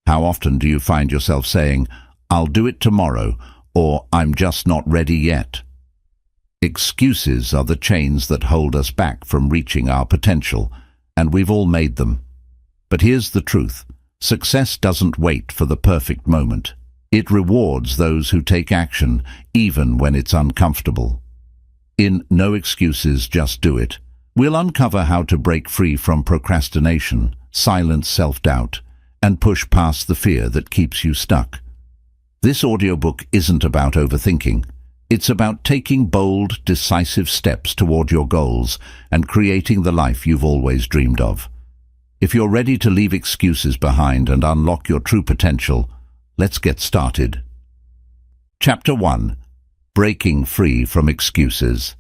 How often do you find yourself saying, "I'll do it tomorrow," or "I'm just not ready yet"? Excuses are the chains that hold us back from reaching our potential, and we've all made them. But here's the truth. Success doesn't wait for the perfect moment. It rewards those who take action, even when it's uncomfortable. In No Excuses, Just Do It, we'll uncover how to break free from procrastination, silence self-doubt, and push past the fear that keeps you stuck. This audiobook isn't about overthinking. It's about taking bold, decisive steps toward your goals and creating the life you've always dreamed of. If you're ready to leave excuses behind and unlock your true potential, let's get started. Chapter 1. Breaking Free from Excuses.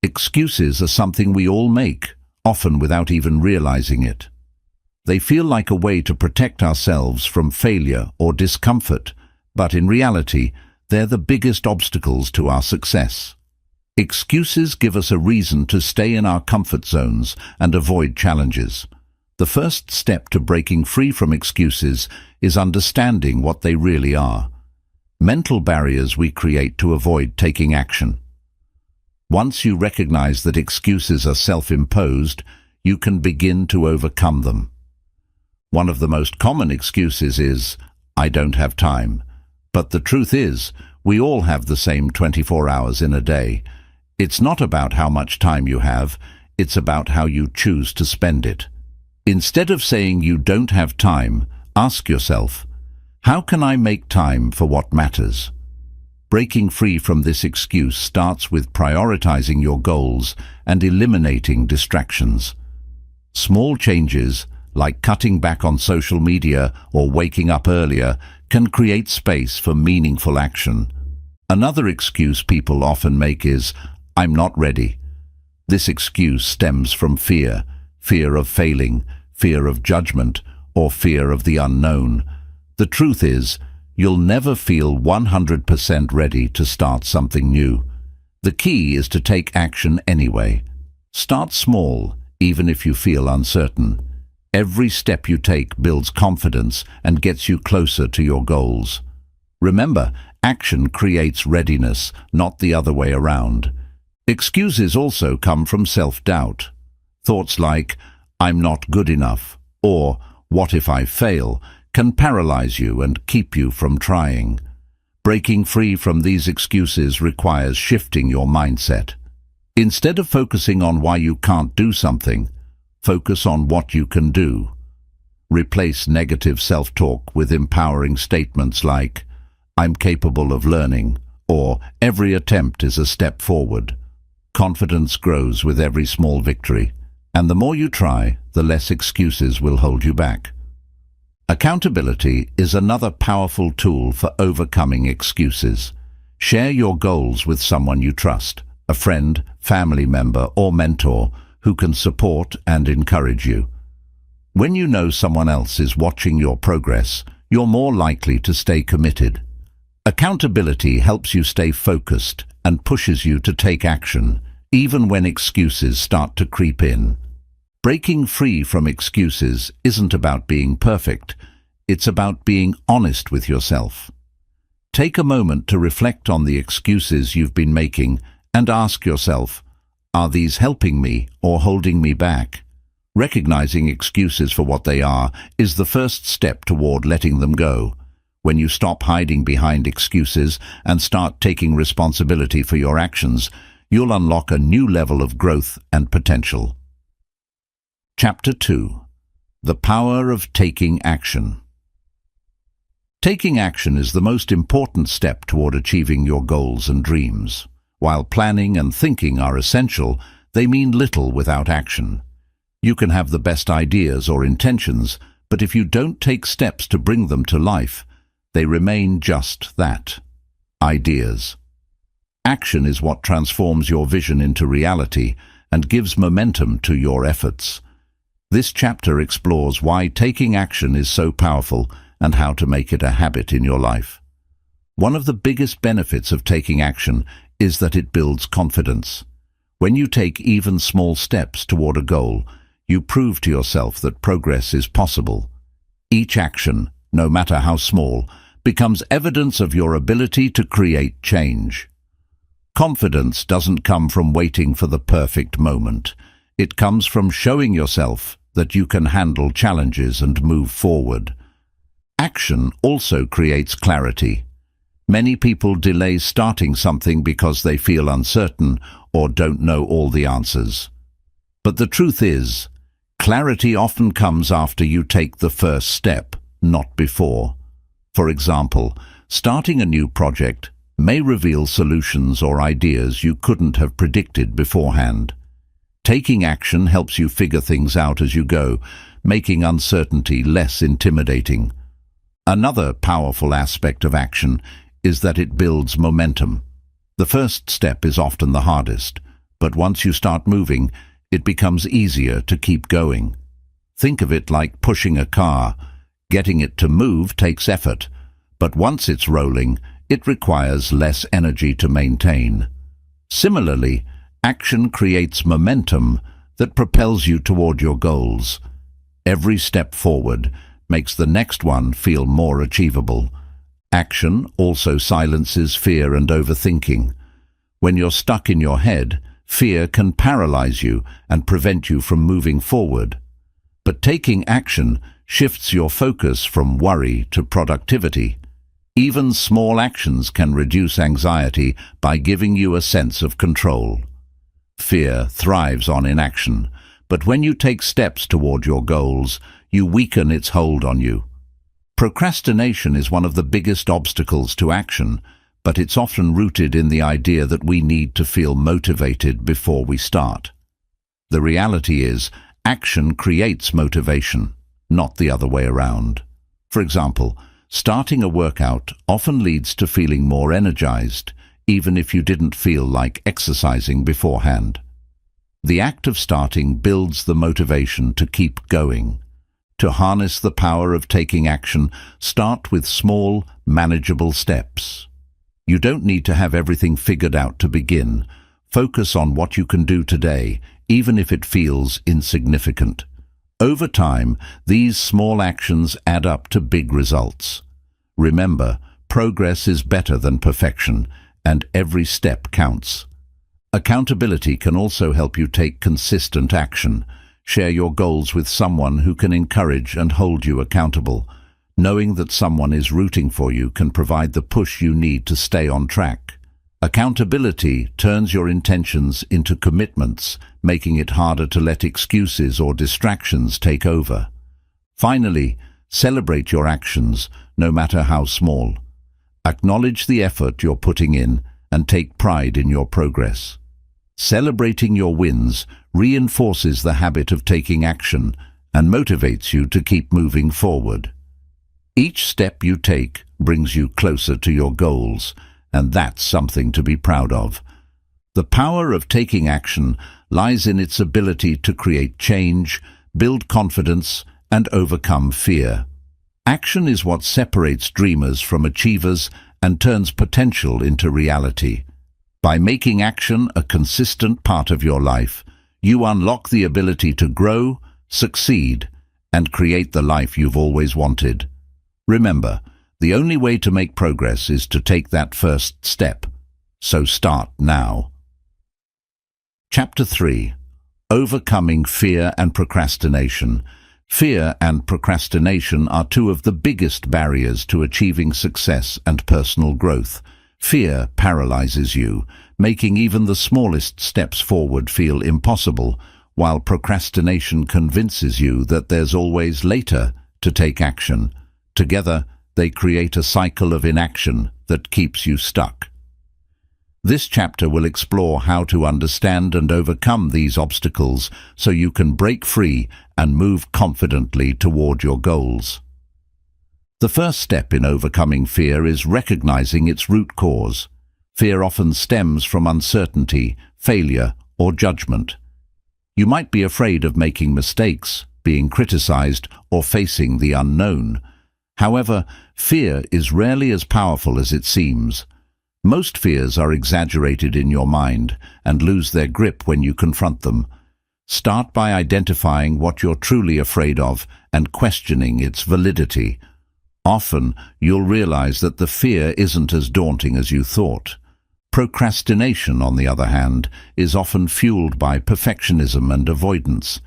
Excuses are something we all make, often without even realizing it. They feel like a way to protect ourselves from failure or discomfort, but in reality, they're the biggest obstacles to our success. Excuses give us a reason to stay in our comfort zones and avoid challenges. The first step to breaking free from excuses is understanding what they really are. Mental barriers we create to avoid taking action. Once you recognize that excuses are self-imposed, you can begin to overcome them. One of the most common excuses is, "I don't have time." But the truth is, we all have the same 24 hours in a day. It's not about how much time you have, it's about how you choose to spend it. Instead of saying you don't have time, ask yourself, how can I make time for what matters? Breaking free from this excuse starts with prioritizing your goals and eliminating distractions. Small changes, like cutting back on social media or waking up earlier, can create space for meaningful action. Another excuse people often make is, "I'm not ready." This excuse stems from fear of failing, fear of judgment, or fear of the unknown. The truth is, you'll never feel 100% ready to start something new. The key is to take action anyway. Start small, even if you feel uncertain. Every step you take builds confidence and gets you closer to your goals. Remember, action creates readiness, not the other way around. Excuses also come from self-doubt. Thoughts like, "I'm not good enough," or "What if I fail?" can paralyze you and keep you from trying. Breaking free from these excuses requires shifting your mindset. Instead of focusing on why you can't do something, focus on what you can do. Replace negative self-talk with empowering statements like, "I'm capable of learning," or "Every attempt is a step forward." Confidence grows with every small victory, and the more you try, the less excuses will hold you back. Accountability is another powerful tool for overcoming excuses. Share your goals with someone you trust, a friend, family member, or mentor, who can support and encourage you. When you know someone else is watching your progress, you're more likely to stay committed. Accountability helps you stay focused and pushes you to take action, even when excuses start to creep in. Breaking free from excuses isn't about being perfect, it's about being honest with yourself. Take a moment to reflect on the excuses you've been making and ask yourself, are these helping me or holding me back? Recognizing excuses for what they are is the first step toward letting them go. When you stop hiding behind excuses and start taking responsibility for your actions, you'll unlock a new level of growth and potential. Chapter 2. The Power of Taking Action. Taking action is the most important step toward achieving your goals and dreams. While planning and thinking are essential, they mean little without action. You can have the best ideas or intentions, but if you don't take steps to bring them to life, they remain just that, ideas. Action is what transforms your vision into reality and gives momentum to your efforts. This chapter explores why taking action is so powerful and how to make it a habit in your life. One of the biggest benefits of taking action is that it builds confidence. When you take even small steps toward a goal, you prove to yourself that progress is possible. Each action, no matter how small, becomes evidence of your ability to create change. Confidence doesn't come from waiting for the perfect moment. It comes from showing yourself that you can handle challenges and move forward. Action also creates clarity. Many people delay starting something because they feel uncertain or don't know all the answers. But the truth is, clarity often comes after you take the first step, not before. For example, starting a new project may reveal solutions or ideas you couldn't have predicted beforehand. Taking action helps you figure things out as you go, making uncertainty less intimidating. Another powerful aspect of action is that it builds momentum. The first step is often the hardest, but once you start moving, it becomes easier to keep going. Think of it like pushing a car. Getting it to move takes effort, but once it's rolling, it requires less energy to maintain. Similarly, action creates momentum that propels you toward your goals. Every step forward makes the next one feel more achievable. Action also silences fear and overthinking. When you're stuck in your head, fear can paralyze you and prevent you from moving forward. But taking action shifts your focus from worry to productivity. Even small actions can reduce anxiety by giving you a sense of control. Fear thrives on inaction, but when you take steps toward your goals, you weaken its hold on you. Procrastination is one of the biggest obstacles to action, but it's often rooted in the idea that we need to feel motivated before we start. The reality is, action creates motivation, not the other way around. For example, starting a workout often leads to feeling more energized, even if you didn't feel like exercising beforehand. The act of starting builds the motivation to keep going. To harness the power of taking action, start with small, manageable steps. You don't need to have everything figured out to begin. Focus on what you can do today, even if it feels insignificant. Over time, these small actions add up to big results. Remember, progress is better than perfection, and every step counts. Accountability can also help you take consistent action. Share your goals with someone who can encourage and hold you accountable. Knowing that someone is rooting for you can provide the push you need to stay on track. Accountability turns your intentions into commitments, making it harder to let excuses or distractions take over. Finally, celebrate your actions, no matter how small. Acknowledge the effort you're putting in and take pride in your progress. Celebrating your wins reinforces the habit of taking action and motivates you to keep moving forward. Each step you take brings you closer to your goals, and that's something to be proud of. The power of taking action lies in its ability to create change, build confidence, and overcome fear. Action is what separates dreamers from achievers and turns potential into reality. By making action a consistent part of your life, you unlock the ability to grow, succeed, and create the life you've always wanted. Remember, the only way to make progress is to take that first step. So start now. Chapter 3. Overcoming Fear and Procrastination. Fear and procrastination are two of the biggest barriers to achieving success and personal growth. Fear paralyzes you, making even the smallest steps forward feel impossible, while procrastination convinces you that there's always later to take action. Together, they create a cycle of inaction that keeps you stuck. This chapter will explore how to understand and overcome these obstacles so you can break free and move confidently toward your goals. The first step in overcoming fear is recognizing its root cause. Fear often stems from uncertainty, failure, or judgment. You might be afraid of making mistakes, being criticized, or facing the unknown. However, fear is rarely as powerful as it seems. Most fears are exaggerated in your mind and lose their grip when you confront them. Start by identifying what you're truly afraid of and questioning its validity. Often, you'll realize that the fear isn't as daunting as you thought. Procrastination, on the other hand, is often fueled by perfectionism and avoidance.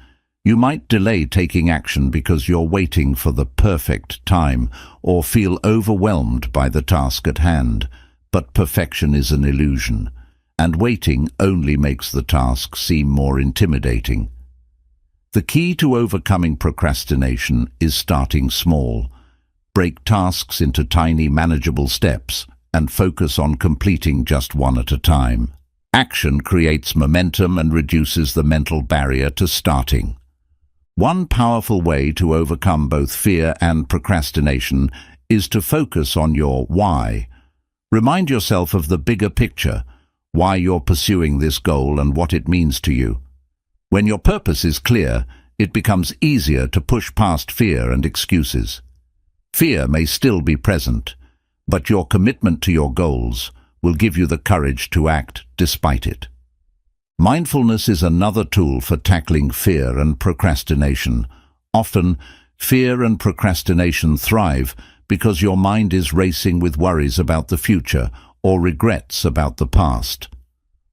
You might delay taking action because you're waiting for the perfect time or feel overwhelmed by the task at hand. But perfection is an illusion, and waiting only makes the task seem more intimidating. The key to overcoming procrastination is starting small. Break tasks into tiny, manageable steps and focus on completing just one at a time. Action creates momentum and reduces the mental barrier to starting. One powerful way to overcome both fear and procrastination is to focus on your why. Remind yourself of the bigger picture, why you're pursuing this goal and what it means to you. When your purpose is clear, it becomes easier to push past fear and excuses. Fear may still be present, but your commitment to your goals will give you the courage to act despite it. Mindfulness is another tool for tackling fear and procrastination. Often, fear and procrastination thrive because your mind is racing with worries about the future or regrets about the past.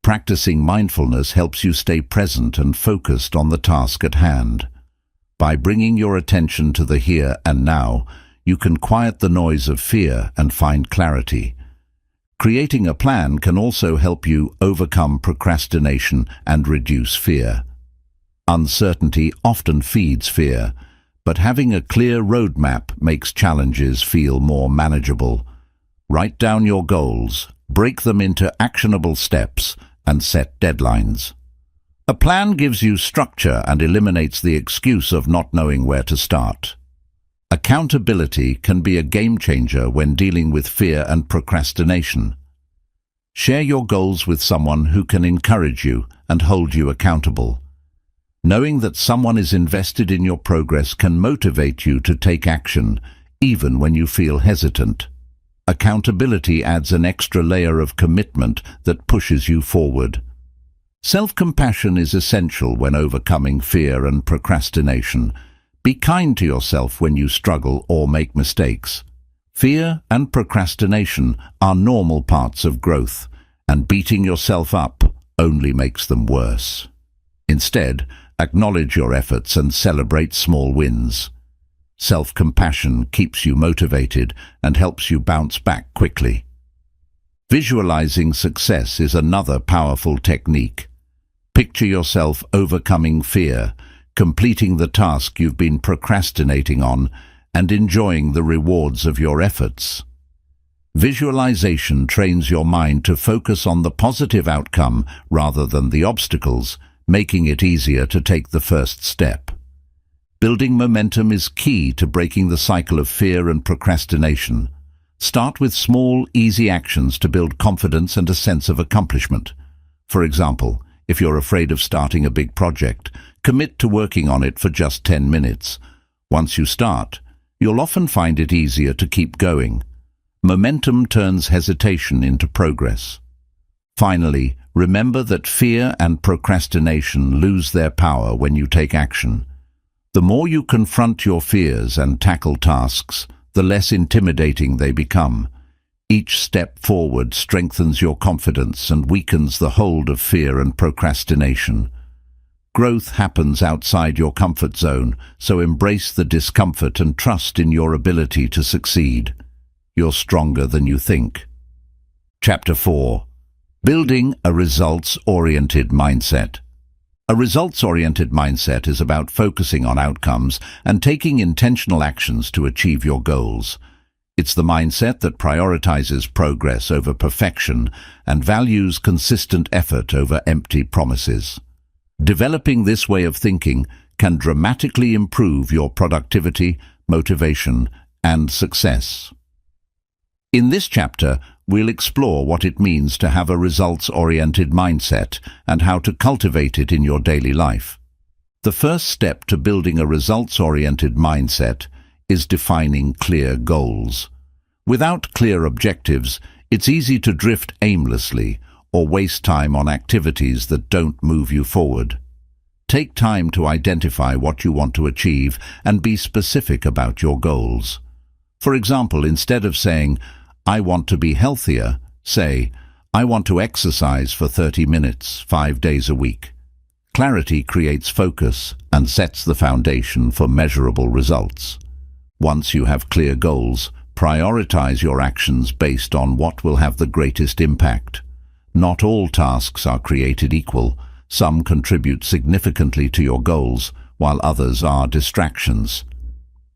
Practicing mindfulness helps you stay present and focused on the task at hand. By bringing your attention to the here and now, you can quiet the noise of fear and find clarity. Creating a plan can also help you overcome procrastination and reduce fear. Uncertainty often feeds fear, but having a clear roadmap makes challenges feel more manageable. Write down your goals, break them into actionable steps, and set deadlines. A plan gives you structure and eliminates the excuse of not knowing where to start. Accountability can be a game changer when dealing with fear and procrastination. Share your goals with someone who can encourage you and hold you accountable. Knowing that someone is invested in your progress can motivate you to take action, even when you feel hesitant. Accountability adds an extra layer of commitment that pushes you forward. Self-compassion is essential when overcoming fear and procrastination. Be kind to yourself when you struggle or make mistakes. Fear and procrastination are normal parts of growth, and beating yourself up only makes them worse. Instead, acknowledge your efforts and celebrate small wins. Self-compassion keeps you motivated and helps you bounce back quickly. Visualizing success is another powerful technique. Picture yourself overcoming fear, completing the task you've been procrastinating on, and enjoying the rewards of your efforts. Visualization trains your mind to focus on the positive outcome rather than the obstacles, making it easier to take the first step. Building momentum is key to breaking the cycle of fear and procrastination. Start with small, easy actions to build confidence and a sense of accomplishment. For example, if you're afraid of starting a big project, commit to working on it for just 10 minutes. Once you start, you'll often find it easier to keep going. Momentum turns hesitation into progress. Finally, remember that fear and procrastination lose their power when you take action. The more you confront your fears and tackle tasks, the less intimidating they become. Each step forward strengthens your confidence and weakens the hold of fear and procrastination. Growth happens outside your comfort zone, so embrace the discomfort and trust in your ability to succeed. You're stronger than you think. Chapter 4. Building a results-oriented mindset. A results-oriented mindset is about focusing on outcomes and taking intentional actions to achieve your goals. It's the mindset that prioritizes progress over perfection and values consistent effort over empty promises. Developing this way of thinking can dramatically improve your productivity, motivation, and success. In this chapter, we'll explore what it means to have a results-oriented mindset and how to cultivate it in your daily life. The first step to building a results-oriented mindset is defining clear goals. Without clear objectives, it's easy to drift aimlessly or waste time on activities that don't move you forward. Take time to identify what you want to achieve and be specific about your goals. For example, instead of saying, "I want to be healthier," say, "I want to exercise for 30 minutes, 5 days a week." Clarity creates focus and sets the foundation for measurable results. Once you have clear goals, prioritize your actions based on what will have the greatest impact. Not all tasks are created equal. Some contribute significantly to your goals, while others are distractions.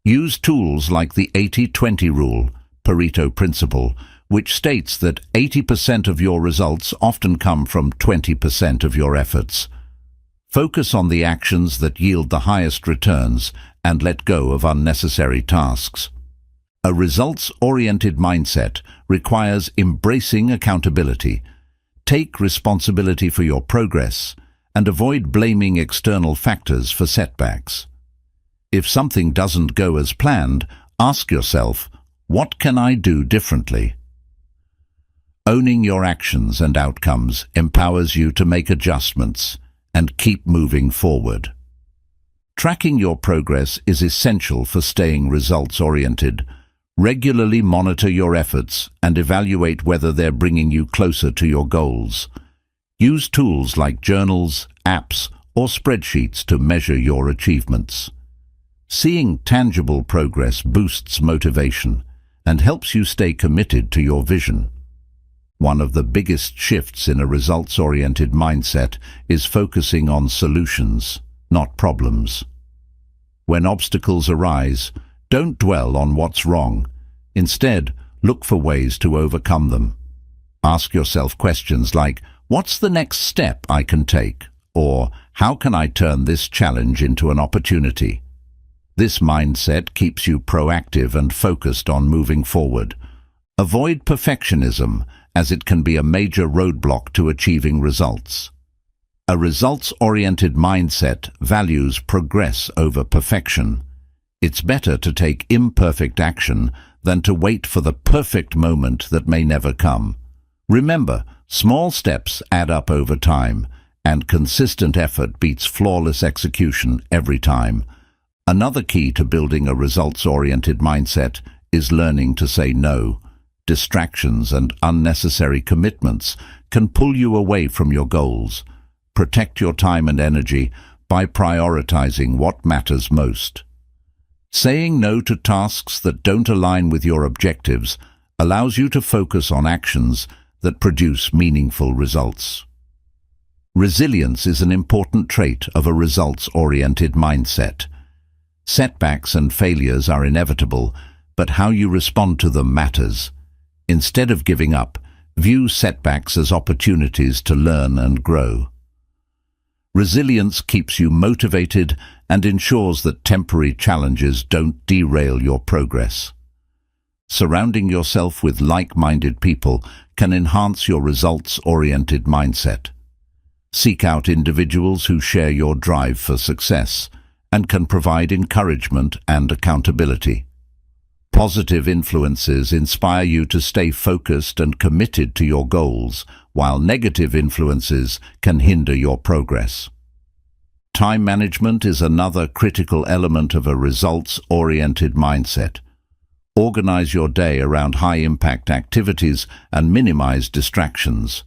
Use tools like the 80-20 rule, Pareto principle, which states that 80% of your results often come from 20% of your efforts. Focus on the actions that yield the highest returns and let go of unnecessary tasks. A results-oriented mindset requires embracing accountability. Take responsibility for your progress and avoid blaming external factors for setbacks. If something doesn't go as planned, ask yourself, what can I do differently? Owning your actions and outcomes empowers you to make adjustments and keep moving forward. Tracking your progress is essential for staying results-oriented. Regularly monitor your efforts and evaluate whether they're bringing you closer to your goals. Use tools like journals, apps, or spreadsheets to measure your achievements. Seeing tangible progress boosts motivation and helps you stay committed to your vision. One of the biggest shifts in a results-oriented mindset is focusing on solutions, not problems. When obstacles arise, don't dwell on what's wrong. Instead, look for ways to overcome them. Ask yourself questions like, what's the next step I can take? Or, how can I turn this challenge into an opportunity? This mindset keeps you proactive and focused on moving forward. Avoid perfectionism, as it can be a major roadblock to achieving results. A results-oriented mindset values progress over perfection. It's better to take imperfect action than to wait for the perfect moment that may never come. Remember, small steps add up over time, and consistent effort beats flawless execution every time. Another key to building a results-oriented mindset is learning to say no. Distractions and unnecessary commitments can pull you away from your goals. Protect your time and energy by prioritizing what matters most. Saying no to tasks that don't align with your objectives allows you to focus on actions that produce meaningful results. Resilience is an important trait of a results-oriented mindset. Setbacks and failures are inevitable, but how you respond to them matters. Instead of giving up, view setbacks as opportunities to learn and grow. Resilience keeps you motivated and ensures that temporary challenges don't derail your progress. Surrounding yourself with like-minded people can enhance your results-oriented mindset. Seek out individuals who share your drive for success and can provide encouragement and accountability. Positive influences inspire you to stay focused and committed to your goals, while negative influences can hinder your progress. Time management is another critical element of a results-oriented mindset. Organize your day around high-impact activities and minimize distractions.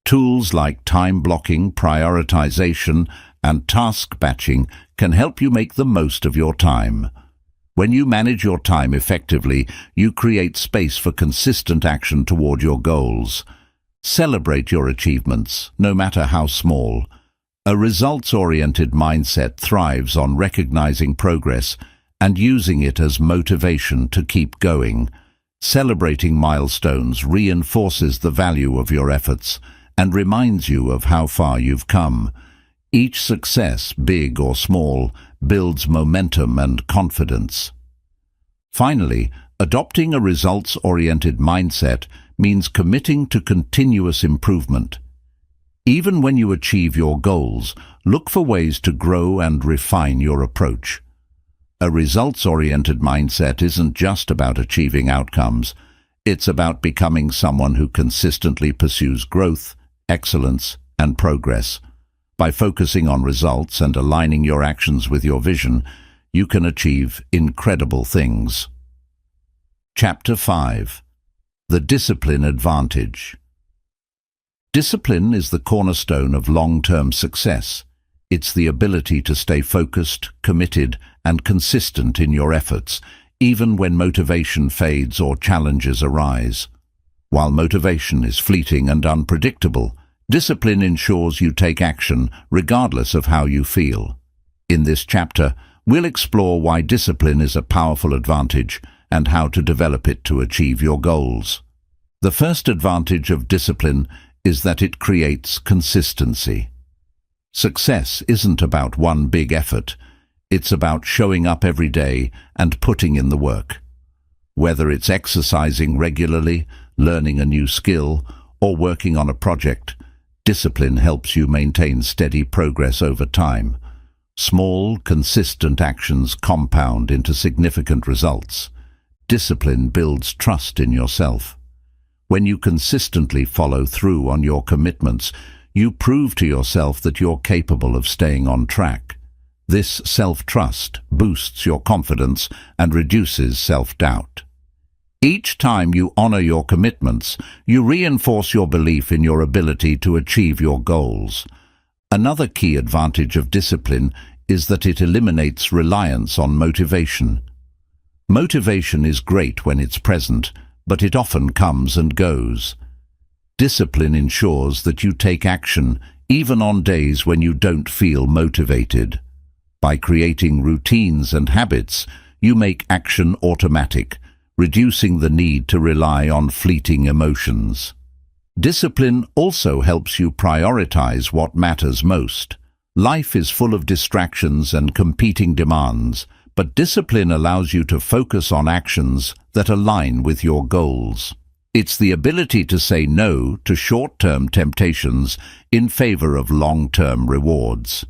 Tools like time blocking, prioritization, and task batching can help you make the most of your time. When you manage your time effectively, you create space for consistent action toward your goals. Celebrate your achievements, no matter how small. A results-oriented mindset thrives on recognizing progress and using it as motivation to keep going. Celebrating milestones reinforces the value of your efforts and reminds you of how far you've come. Each success, big or small, builds momentum and confidence. Finally, adopting a results-oriented mindset means committing to continuous improvement. Even when you achieve your goals, look for ways to grow and refine your approach. A results-oriented mindset isn't just about achieving outcomes. It's about becoming someone who consistently pursues growth, excellence, and progress. By focusing on results and aligning your actions with your vision, you can achieve incredible things. Chapter 5. The Discipline Advantage. Discipline is the cornerstone of long-term success. It's the ability to stay focused, committed, and consistent in your efforts, even when motivation fades or challenges arise. While motivation is fleeting and unpredictable, discipline ensures you take action regardless of how you feel. In this chapter, we'll explore why discipline is a powerful advantage and how to develop it to achieve your goals. The first advantage of discipline is that it creates consistency. Success isn't about one big effort. It's about showing up every day and putting in the work. Whether it's exercising regularly, learning a new skill, or working on a project, discipline helps you maintain steady progress over time. Small, consistent actions compound into significant results. Discipline builds trust in yourself. When you consistently follow through on your commitments, you prove to yourself that you're capable of staying on track. This self-trust boosts your confidence and reduces self-doubt. Each time you honor your commitments, you reinforce your belief in your ability to achieve your goals. Another key advantage of discipline is that it eliminates reliance on motivation. Motivation is great when it's present, but it often comes and goes. Discipline ensures that you take action even on days when you don't feel motivated. By creating routines and habits, you make action automatic, reducing the need to rely on fleeting emotions. Discipline also helps you prioritize what matters most. Life is full of distractions and competing demands, but discipline allows you to focus on actions that align with your goals. It's the ability to say no to short-term temptations in favor of long-term rewards.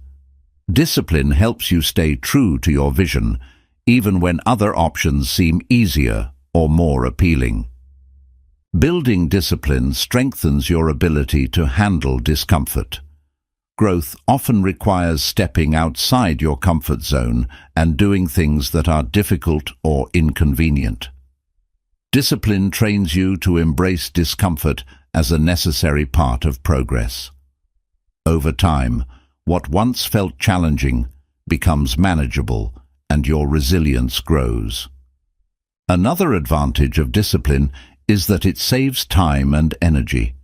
Discipline helps you stay true to your vision, even when other options seem easier or more appealing. Building discipline strengthens your ability to handle discomfort. Growth often requires stepping outside your comfort zone and doing things that are difficult or inconvenient. Discipline trains you to embrace discomfort as a necessary part of progress. Over time, what once felt challenging becomes manageable and your resilience grows. Another advantage of discipline is that it saves time and energy.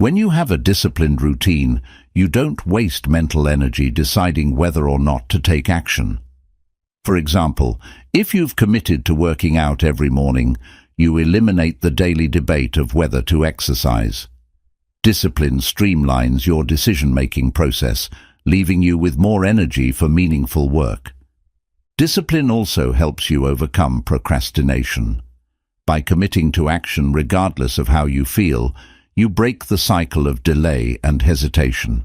When you have a disciplined routine, you don't waste mental energy deciding whether or not to take action. For example, if you've committed to working out every morning, you eliminate the daily debate of whether to exercise. Discipline streamlines your decision-making process, leaving you with more energy for meaningful work. Discipline also helps you overcome procrastination. By committing to action regardless of how you feel, you break the cycle of delay and hesitation.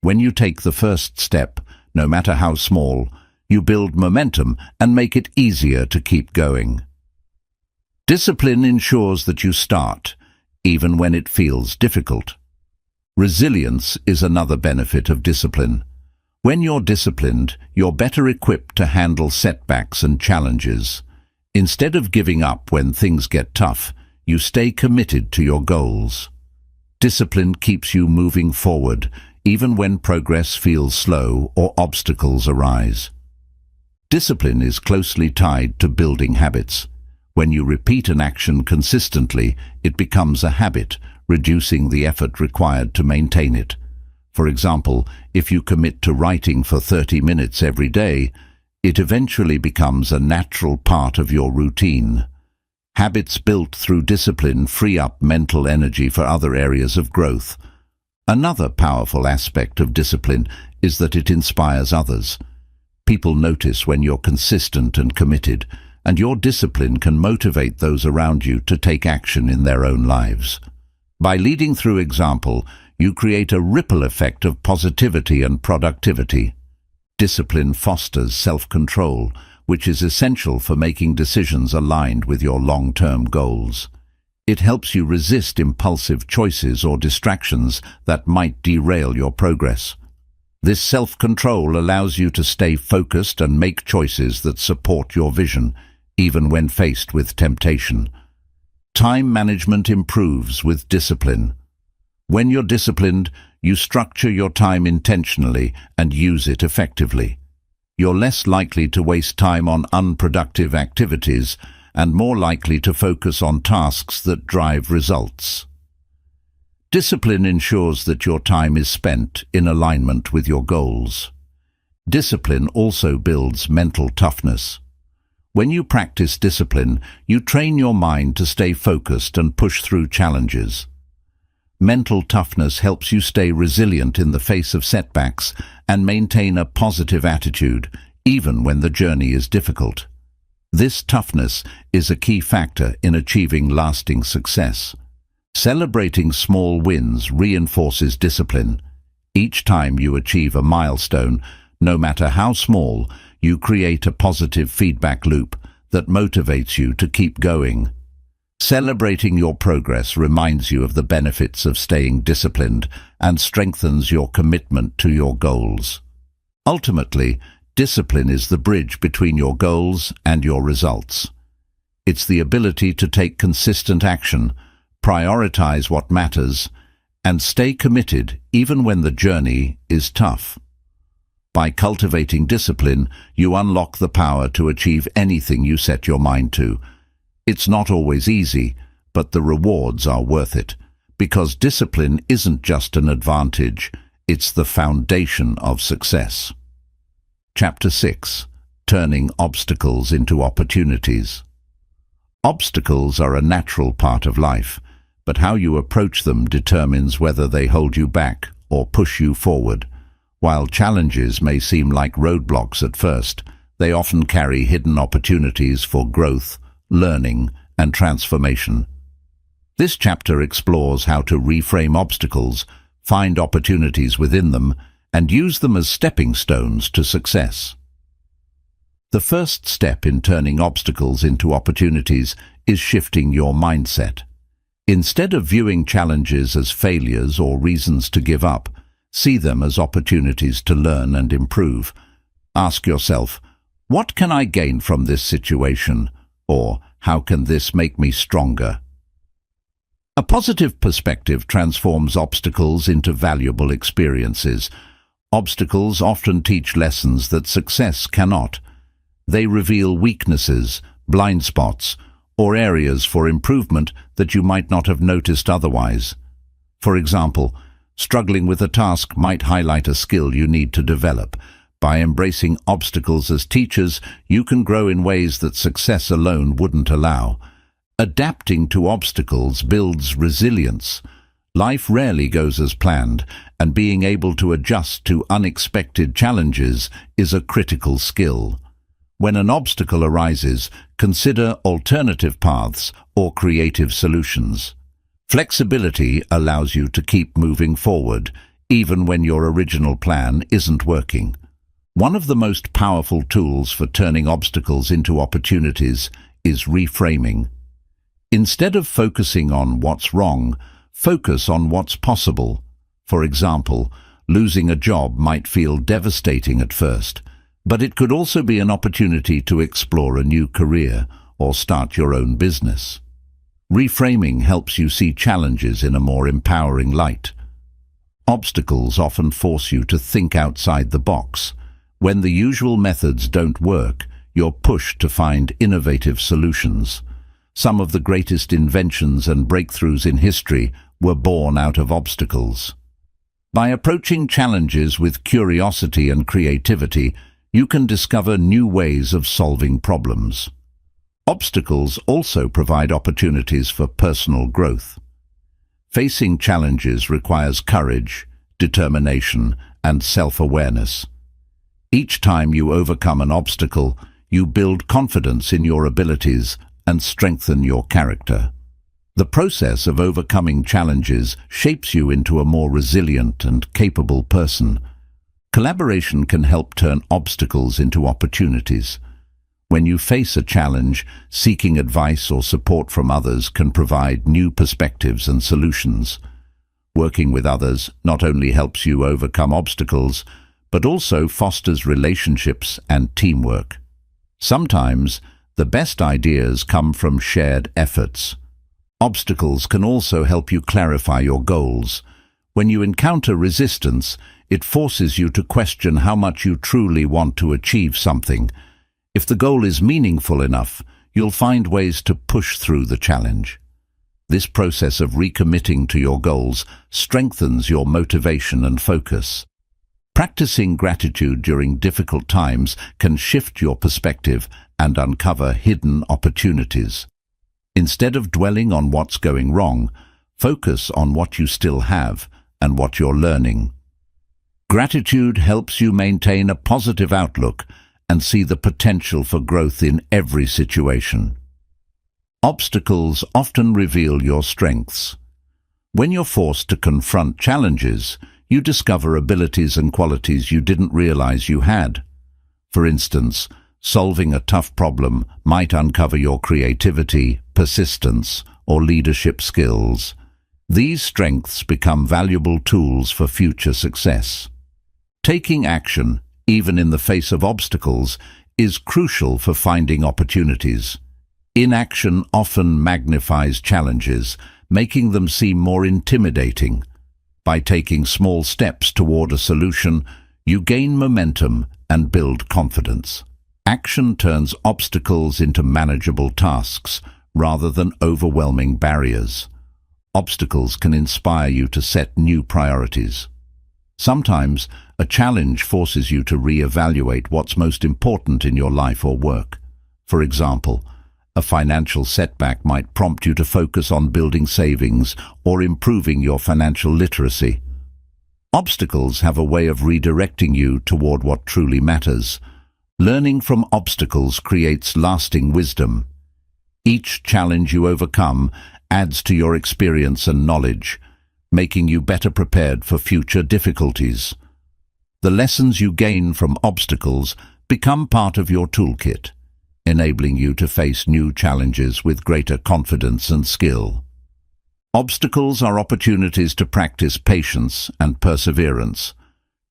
When you take the first step, no matter how small, you build momentum and make it easier to keep going. Discipline ensures that you start, even when it feels difficult. Resilience is another benefit of discipline. When you're disciplined, you're better equipped to handle setbacks and challenges. Instead of giving up when things get tough, you stay committed to your goals. Discipline keeps you moving forward, even when progress feels slow or obstacles arise. Discipline is closely tied to building habits. When you repeat an action consistently, it becomes a habit, reducing the effort required to maintain it. For example, if you commit to writing for 30 minutes every day, it eventually becomes a natural part of your routine. Habits built through discipline free up mental energy for other areas of growth. Another powerful aspect of discipline is that it inspires others. People notice when you're consistent and committed, and your discipline can motivate those around you to take action in their own lives. By leading through example, you create a ripple effect of positivity and productivity. Discipline fosters self-control, which is essential for making decisions aligned with your long-term goals. It helps you resist impulsive choices or distractions that might derail your progress. This self-control allows you to stay focused and make choices that support your vision, even when faced with temptation. Time management improves with discipline. When you're disciplined, you structure your time intentionally and use it effectively. You're less likely to waste time on unproductive activities and more likely to focus on tasks that drive results. Discipline ensures that your time is spent in alignment with your goals. Discipline also builds mental toughness. When you practice discipline, you train your mind to stay focused and push through challenges. Mental toughness helps you stay resilient in the face of setbacks and maintain a positive attitude, even when the journey is difficult. This toughness is a key factor in achieving lasting success. Celebrating small wins reinforces discipline. Each time you achieve a milestone, no matter how small, you create a positive feedback loop that motivates you to keep going. Celebrating your progress reminds you of the benefits of staying disciplined and strengthens your commitment to your goals. Ultimately, discipline is the bridge between your goals and your results. It's the ability to take consistent action, prioritize what matters, and stay committed even when the journey is tough. By cultivating discipline, you unlock the power to achieve anything you set your mind to. It's not always easy, but the rewards are worth it, because discipline isn't just an advantage, it's the foundation of success. Chapter 6. Turning obstacles into opportunities. Obstacles are a natural part of life, but how you approach them determines whether they hold you back or push you forward. While challenges may seem like roadblocks at first, they often carry hidden opportunities for growth, learning, and transformation. This chapter explores how to reframe obstacles, find opportunities within them, and use them as stepping stones to success. The first step in turning obstacles into opportunities is shifting your mindset. Instead of viewing challenges as failures or reasons to give up, see them as opportunities to learn and improve. Ask yourself, what can I gain from this situation? Or, how can this make me stronger? A positive perspective transforms obstacles into valuable experiences. Obstacles often teach lessons that success cannot. They reveal weaknesses, blind spots, or areas for improvement that you might not have noticed otherwise. For example, struggling with a task might highlight a skill you need to develop. By embracing obstacles as teachers, you can grow in ways that success alone wouldn't allow. Adapting to obstacles builds resilience. Life rarely goes as planned, and being able to adjust to unexpected challenges is a critical skill. When an obstacle arises, consider alternative paths or creative solutions. Flexibility allows you to keep moving forward, even when your original plan isn't working. One of the most powerful tools for turning obstacles into opportunities is reframing. Instead of focusing on what's wrong, focus on what's possible. For example, losing a job might feel devastating at first, but it could also be an opportunity to explore a new career or start your own business. Reframing helps you see challenges in a more empowering light. Obstacles often force you to think outside the box. When the usual methods don't work, you're pushed to find innovative solutions. Some of the greatest inventions and breakthroughs in history were born out of obstacles. By approaching challenges with curiosity and creativity, you can discover new ways of solving problems. Obstacles also provide opportunities for personal growth. Facing challenges requires courage, determination, and self-awareness. Each time you overcome an obstacle, you build confidence in your abilities and strengthen your character. The process of overcoming challenges shapes you into a more resilient and capable person. Collaboration can help turn obstacles into opportunities. When you face a challenge, seeking advice or support from others can provide new perspectives and solutions. Working with others not only helps you overcome obstacles, but also fosters relationships and teamwork. Sometimes, The best ideas come from shared efforts. Obstacles can also help you clarify your goals. When you encounter resistance, it forces you to question how much you truly want to achieve something. If the goal is meaningful enough, you'll find ways to push through the challenge. This process of recommitting to your goals strengthens your motivation and focus. Practicing gratitude during difficult times can shift your perspective and uncover hidden opportunities. Instead of dwelling on what's going wrong, focus on what you still have and what you're learning. Gratitude helps you maintain a positive outlook and see the potential for growth in every situation. Obstacles often reveal your strengths. When you're forced to confront challenges, you discover abilities and qualities you didn't realize you had. For instance, solving a tough problem might uncover your creativity, persistence, or leadership skills. These strengths become valuable tools for future success. Taking action, even in the face of obstacles, is crucial for finding opportunities. Inaction often magnifies challenges, making them seem more intimidating. By taking small steps toward a solution, you gain momentum and build confidence. Action turns obstacles into manageable tasks rather than overwhelming barriers. Obstacles can inspire you to set new priorities. Sometimes, a challenge forces you to re-evaluate what's most important in your life or work. For example, a financial setback might prompt you to focus on building savings or improving your financial literacy. Obstacles have a way of redirecting you toward what truly matters. Learning from obstacles creates lasting wisdom. Each challenge you overcome adds to your experience and knowledge, making you better prepared for future difficulties. The lessons you gain from obstacles become part of your toolkit, enabling you to face new challenges with greater confidence and skill. Obstacles are opportunities to practice patience and perseverance.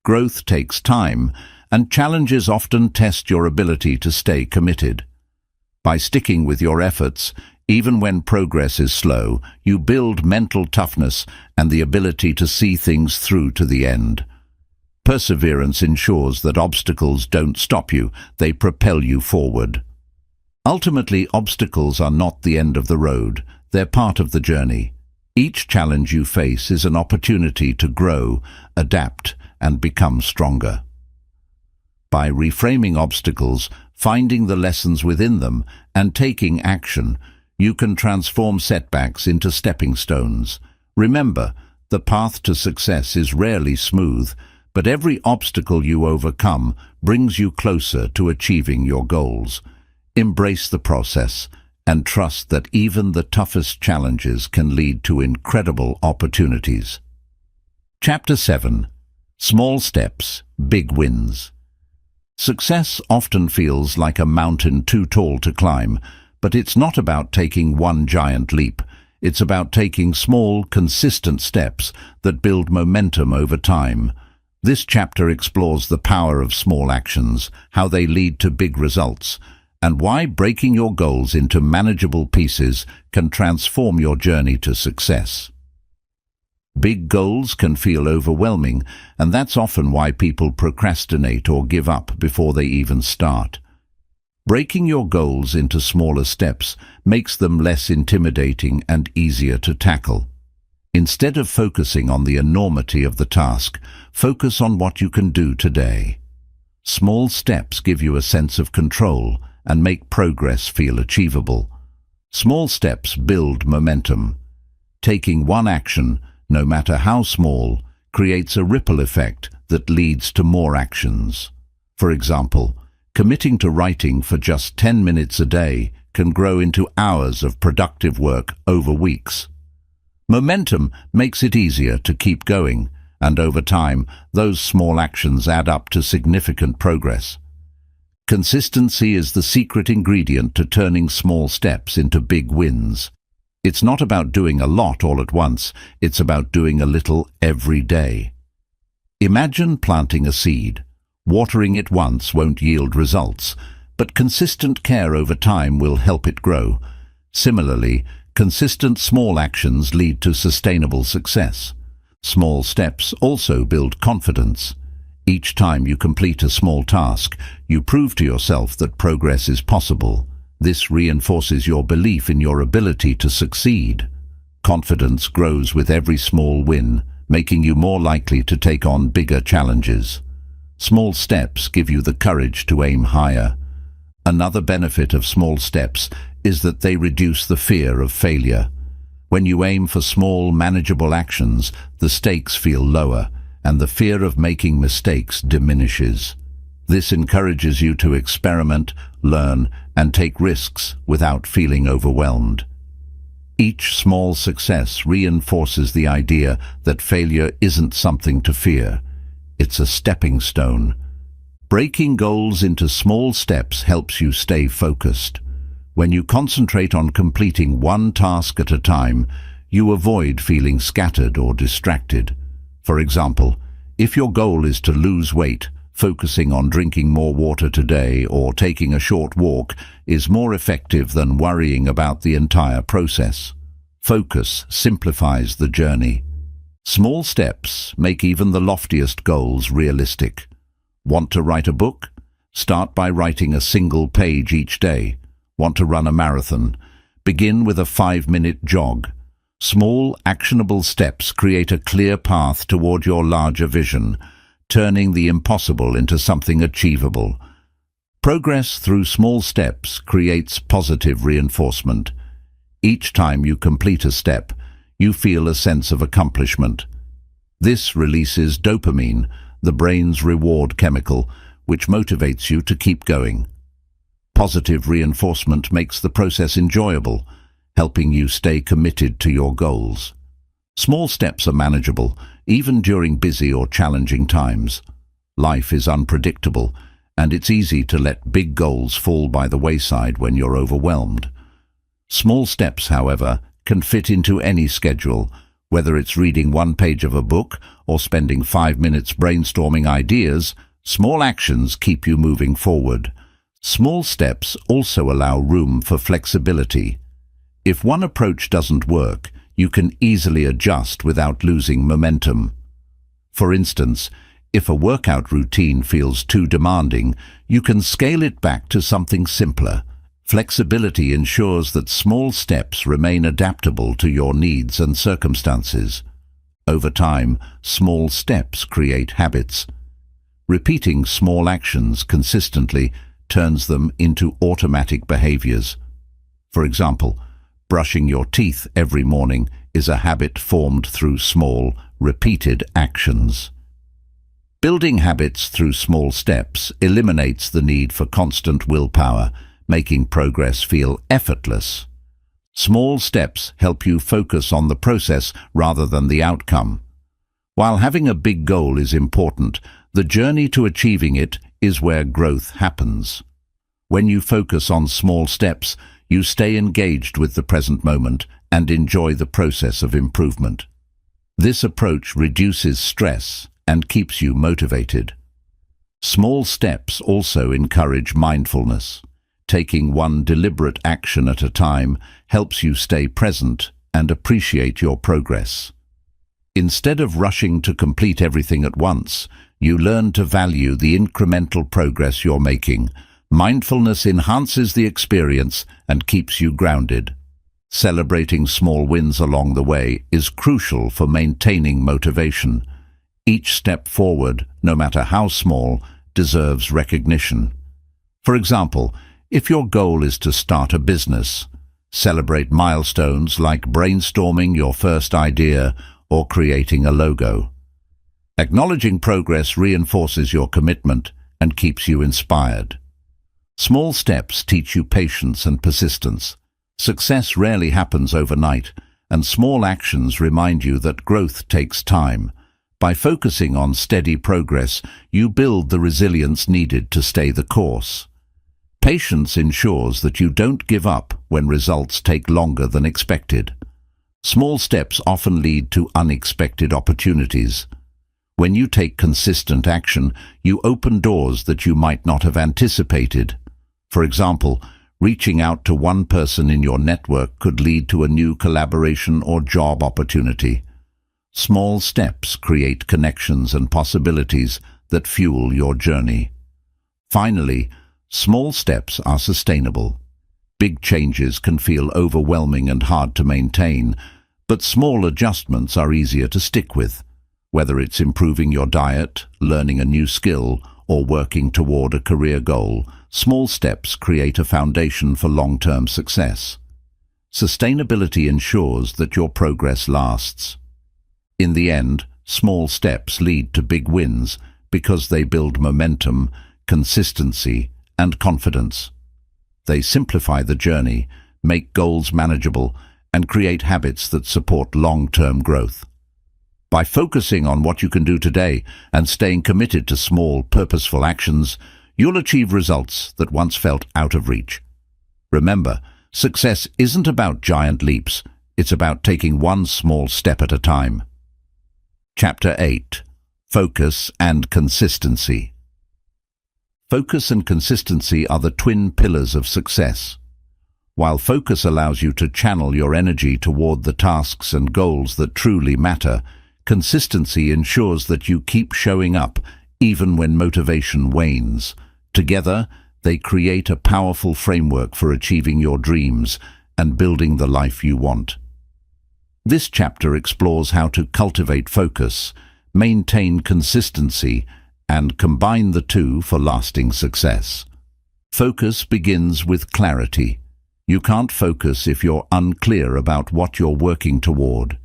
Growth takes time, and challenges often test your ability to stay committed. By sticking with your efforts, even when progress is slow, you build mental toughness and the ability to see things through to the end. Perseverance ensures that obstacles don't stop you, they propel you forward. Ultimately, obstacles are not the end of the road, they're part of the journey. Each challenge you face is an opportunity to grow, adapt, and become stronger. By reframing obstacles, finding the lessons within them, and taking action, you can transform setbacks into stepping stones. Remember, the path to success is rarely smooth, but every obstacle you overcome brings you closer to achieving your goals. Embrace the process and trust that even the toughest challenges can lead to incredible opportunities. Chapter 7. Small Steps, Big Wins. Success often feels like a mountain too tall to climb, but it's not about taking one giant leap. It's about taking small, consistent steps that build momentum over time. This chapter explores the power of small actions, how they lead to big results, and why breaking your goals into manageable pieces can transform your journey to success. Big goals can feel overwhelming, and that's often why people procrastinate or give up before they even start. Breaking your goals into smaller steps makes them less intimidating and easier to tackle. Instead of focusing on the enormity of the task, focus on what you can do today. Small steps give you a sense of control and make progress feel achievable. Small steps build momentum. Taking one action, no matter how small, creates a ripple effect that leads to more actions. For example, committing to writing for just 10 minutes a day can grow into hours of productive work over weeks. Momentum makes it easier to keep going, and over time, those small actions add up to significant progress. Consistency is the secret ingredient to turning small steps into big wins. It's not about doing a lot all at once, it's about doing a little every day. Imagine planting a seed. Watering it once won't yield results, but consistent care over time will help it grow. Similarly, consistent small actions lead to sustainable success. Small steps also build confidence. Each time you complete a small task, you prove to yourself that progress is possible. This reinforces your belief in your ability to succeed. Confidence grows with every small win, making you more likely to take on bigger challenges. Small steps give you the courage to aim higher. Another benefit of small steps is that they reduce the fear of failure. When you aim for small, manageable actions, the stakes feel lower, and the fear of making mistakes diminishes. This encourages you to experiment, learn, and take risks without feeling overwhelmed. Each small success reinforces the idea that failure isn't something to fear. It's a stepping stone. Breaking goals into small steps helps you stay focused. When you concentrate on completing one task at a time, you avoid feeling scattered or distracted. For example, if your goal is to lose weight, focusing on drinking more water today or taking a short walk is more effective than worrying about the entire process. Focus simplifies the journey. Small steps make even the loftiest goals realistic. Want to write a book? Start by writing a single page each day. Want to run a marathon? Begin with a 5-minute jog. Small, actionable steps create a clear path toward your larger vision, turning the impossible into something achievable. Progress through small steps creates positive reinforcement. Each time you complete a step, you feel a sense of accomplishment. This releases dopamine, the brain's reward chemical, which motivates you to keep going. Positive reinforcement makes the process enjoyable, helping you stay committed to your goals. Small steps are manageable, even during busy or challenging times. Life is unpredictable, and it's easy to let big goals fall by the wayside when you're overwhelmed. Small steps, however, can fit into any schedule, whether it's reading one page of a book or spending 5 minutes brainstorming ideas. Small actions keep you moving forward. Small steps also allow room for flexibility. If one approach doesn't work, you can easily adjust without losing momentum. For instance, if a workout routine feels too demanding, you can scale it back to something simpler. Flexibility ensures that small steps remain adaptable to your needs and circumstances. Over time, small steps create habits. Repeating small actions consistently turns them into automatic behaviors. For example, brushing your teeth every morning is a habit formed through small, repeated actions. Building habits through small steps eliminates the need for constant willpower, making progress feel effortless. Small steps help you focus on the process rather than the outcome. While having a big goal is important, the journey to achieving it is where growth happens. When you focus on small steps, you stay engaged with the present moment and enjoy the process of improvement. This approach reduces stress and keeps you motivated. Small steps also encourage mindfulness. Taking one deliberate action at a time helps you stay present and appreciate your progress. Instead of rushing to complete everything at once, you learn to value the incremental progress you're making. Mindfulness enhances the experience and keeps you grounded. Celebrating small wins along the way is crucial for maintaining motivation. Each step forward, no matter how small, deserves recognition. For example, if your goal is to start a business, celebrate milestones like brainstorming your first idea or creating a logo. Acknowledging progress reinforces your commitment and keeps you inspired. Small steps teach you patience and persistence. Success rarely happens overnight, and small actions remind you that growth takes time. By focusing on steady progress, you build the resilience needed to stay the course. Patience ensures that you don't give up when results take longer than expected. Small steps often lead to unexpected opportunities. When you take consistent action, you open doors that you might not have anticipated. For example, reaching out to one person in your network could lead to a new collaboration or job opportunity. Small steps create connections and possibilities that fuel your journey. Finally, small steps are sustainable. Big changes can feel overwhelming and hard to maintain, but small adjustments are easier to stick with. Whether it's improving your diet, learning a new skill, or working toward a career goal, small steps create a foundation for long-term success. Sustainability ensures that your progress lasts. In the end, small steps lead to big wins because they build momentum, consistency, and confidence. They simplify the journey, make goals manageable, and create habits that support long-term growth. By focusing on what you can do today and staying committed to small, purposeful actions, you'll achieve results that once felt out of reach. Remember, success isn't about giant leaps, it's about taking one small step at a time. Chapter 8. Focus and Consistency. Focus and consistency are the twin pillars of success. While focus allows you to channel your energy toward the tasks and goals that truly matter, consistency ensures that you keep showing up even when motivation wanes. Together, they create a powerful framework for achieving your dreams and building the life you want. This chapter explores how to cultivate focus, maintain consistency, and combine the two for lasting success. Focus begins with clarity. You can't focus if you're unclear about what you're working toward.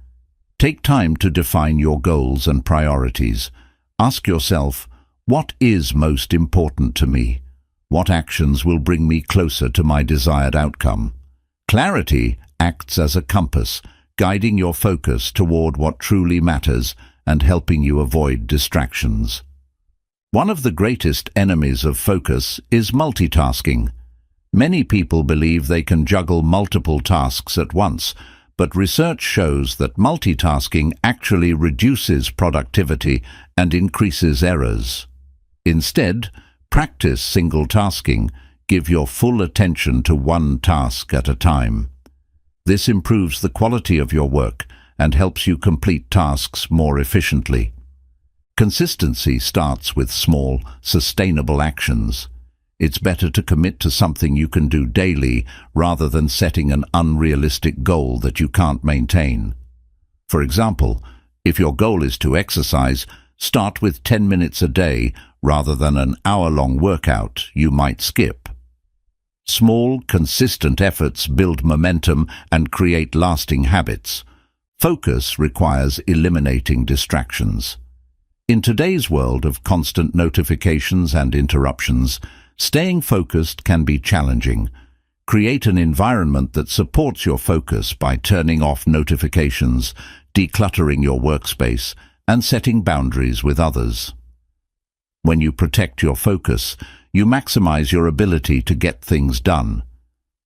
Take time to define your goals and priorities. Ask yourself, what is most important to me? What actions will bring me closer to my desired outcome? Clarity acts as a compass, guiding your focus toward what truly matters and helping you avoid distractions. One of the greatest enemies of focus is multitasking. Many people believe they can juggle multiple tasks at once, but research shows that multitasking actually reduces productivity and increases errors. Instead, practice single tasking. Give your full attention to one task at a time. This improves the quality of your work and helps you complete tasks more efficiently. Consistency starts with small, sustainable actions. It's better to commit to something you can do daily rather than setting an unrealistic goal that you can't maintain. For example, if your goal is to exercise, start with 10 minutes a day rather than an hour-long workout you might skip. Small, consistent efforts build momentum and create lasting habits. Focus requires eliminating distractions. In today's world of constant notifications and interruptions, staying focused can be challenging. Create an environment that supports your focus by turning off notifications, decluttering your workspace, and setting boundaries with others. When you protect your focus, you maximize your ability to get things done.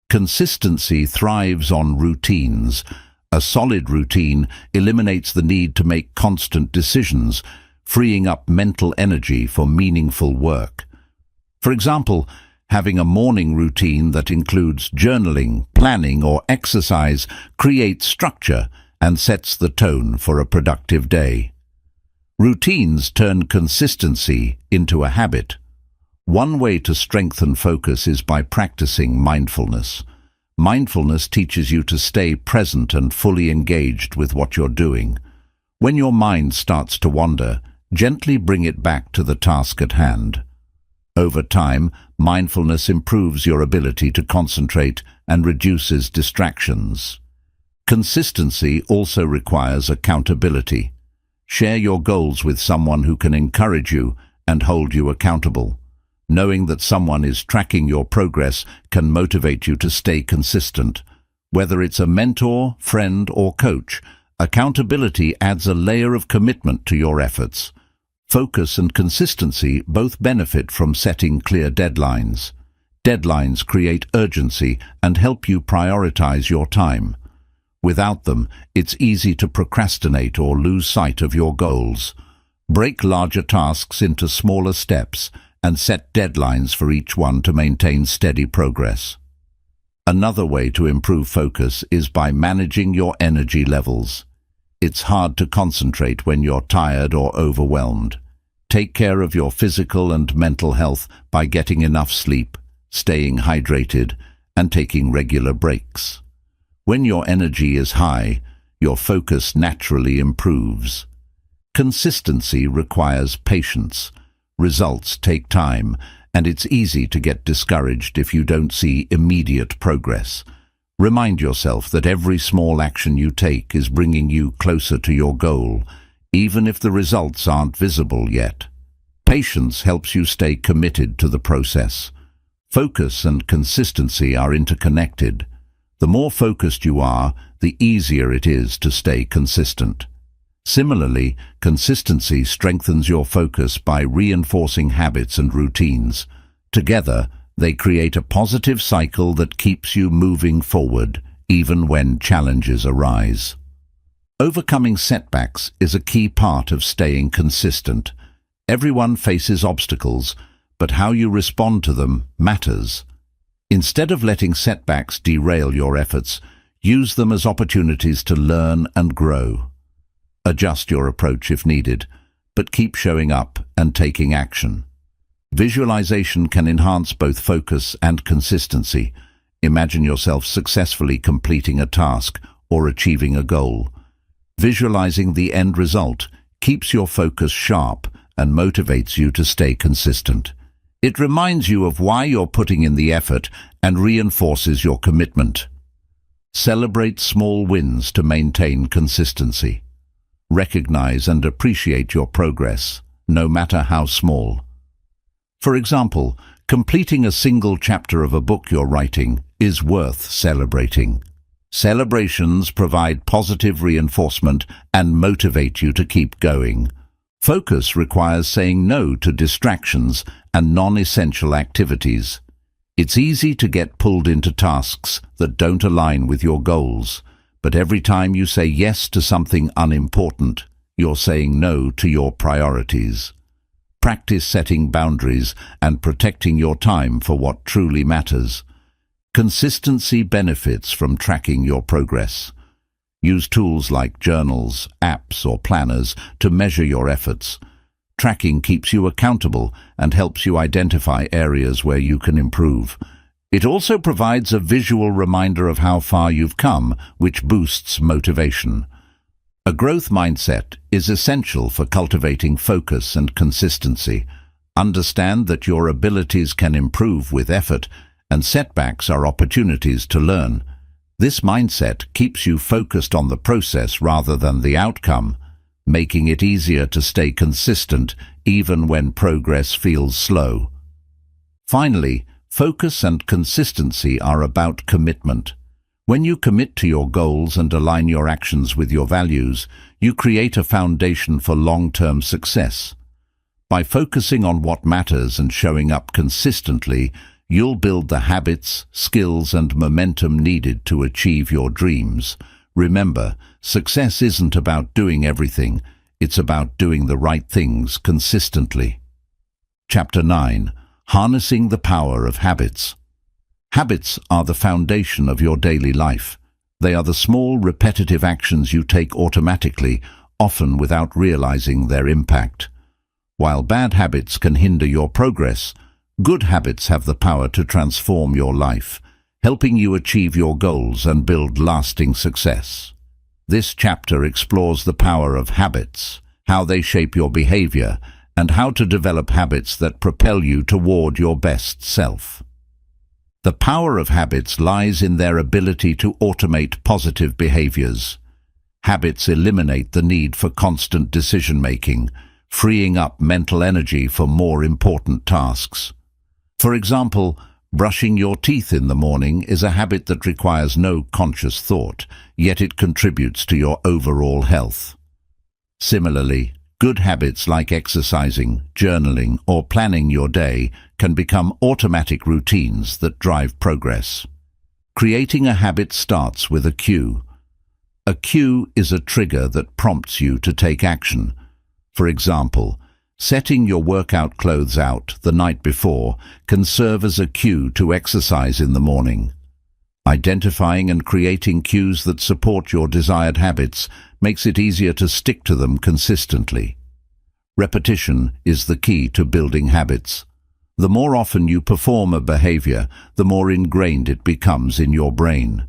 Consistency thrives on routines. A solid routine eliminates the need to make constant decisions, freeing up mental energy for meaningful work. For example, having a morning routine that includes journaling, planning, or exercise creates structure and sets the tone for a productive day. Routines turn consistency into a habit. One way to strengthen focus is by practicing mindfulness. Mindfulness teaches you to stay present and fully engaged with what you're doing. When your mind starts to wander, gently bring it back to the task at hand. Over time, mindfulness improves your ability to concentrate and reduces distractions. Consistency also requires accountability. Share your goals with someone who can encourage you and hold you accountable. Knowing that someone is tracking your progress can motivate you to stay consistent. Whether it's a mentor, friend, or coach, accountability adds a layer of commitment to your efforts. Focus and consistency both benefit from setting clear deadlines. Deadlines create urgency and help you prioritize your time. Without them, it's easy to procrastinate or lose sight of your goals. Break larger tasks into smaller steps and set deadlines for each one to maintain steady progress. Another way to improve focus is by managing your energy levels. It's hard to concentrate when you're tired or overwhelmed. Take care of your physical and mental health by getting enough sleep, staying hydrated, and taking regular breaks. When your energy is high, your focus naturally improves. Consistency requires patience. Results take time, and it's easy to get discouraged if you don't see immediate progress. Remind yourself that every small action you take is bringing you closer to your goal, even if the results aren't visible yet. Patience helps you stay committed to the process. Focus and consistency are interconnected. The more focused you are, the easier it is to stay consistent. Similarly, consistency strengthens your focus by reinforcing habits and routines. Together, they create a positive cycle that keeps you moving forward, even when challenges arise. Overcoming setbacks is a key part of staying consistent. Everyone faces obstacles, but how you respond to them matters. Instead of letting setbacks derail your efforts, use them as opportunities to learn and grow. Adjust your approach if needed, but keep showing up and taking action. Visualization can enhance both focus and consistency. Imagine yourself successfully completing a task or achieving a goal. Visualizing the end result keeps your focus sharp and motivates you to stay consistent. It reminds you of why you're putting in the effort and reinforces your commitment. Celebrate small wins to maintain consistency. Recognize and appreciate your progress, no matter how small. For example, completing a single chapter of a book you're writing is worth celebrating. Celebrations provide positive reinforcement and motivate you to keep going. Focus requires saying no to distractions and non-essential activities. It's easy to get pulled into tasks that don't align with your goals, but every time you say yes to something unimportant, you're saying no to your priorities. Practice setting boundaries and protecting your time for what truly matters. Consistency benefits from tracking your progress. Use tools like journals, apps, or planners to measure your efforts. Tracking keeps you accountable and helps you identify areas where you can improve. It also provides a visual reminder of how far you've come, which boosts motivation. A growth mindset is essential for cultivating focus and consistency. Understand that your abilities can improve with effort, and setbacks are opportunities to learn. This mindset keeps you focused on the process rather than the outcome, making it easier to stay consistent even when progress feels slow. Finally, focus and consistency are about commitment. When you commit to your goals and align your actions with your values, you create a foundation for long-term success. By focusing on what matters and showing up consistently, you'll build the habits, skills, and momentum needed to achieve your dreams. Remember, success isn't about doing everything, it's about doing the right things consistently. Chapter 9. Harnessing the Power of Habits. Habits are the foundation of your daily life. They are the small, repetitive actions you take automatically, often without realizing their impact. While bad habits can hinder your progress, good habits have the power to transform your life, helping you achieve your goals and build lasting success. This chapter explores the power of habits, how they shape your behavior, and how to develop habits that propel you toward your best self. The power of habits lies in their ability to automate positive behaviors. Habits eliminate the need for constant decision-making, freeing up mental energy for more important tasks. For example, brushing your teeth in the morning is a habit that requires no conscious thought, yet it contributes to your overall health. Similarly, good habits like exercising, journaling, or planning your day can become automatic routines that drive progress. Creating a habit starts with a cue. A cue is a trigger that prompts you to take action. For example, Setting your workout clothes out the night before can serve as a cue to exercise in the morning. Identifying and creating cues that support your desired habits makes it easier to stick to them consistently. Repetition is the key to building habits. The more often you perform a behavior, the more ingrained it becomes in your brain.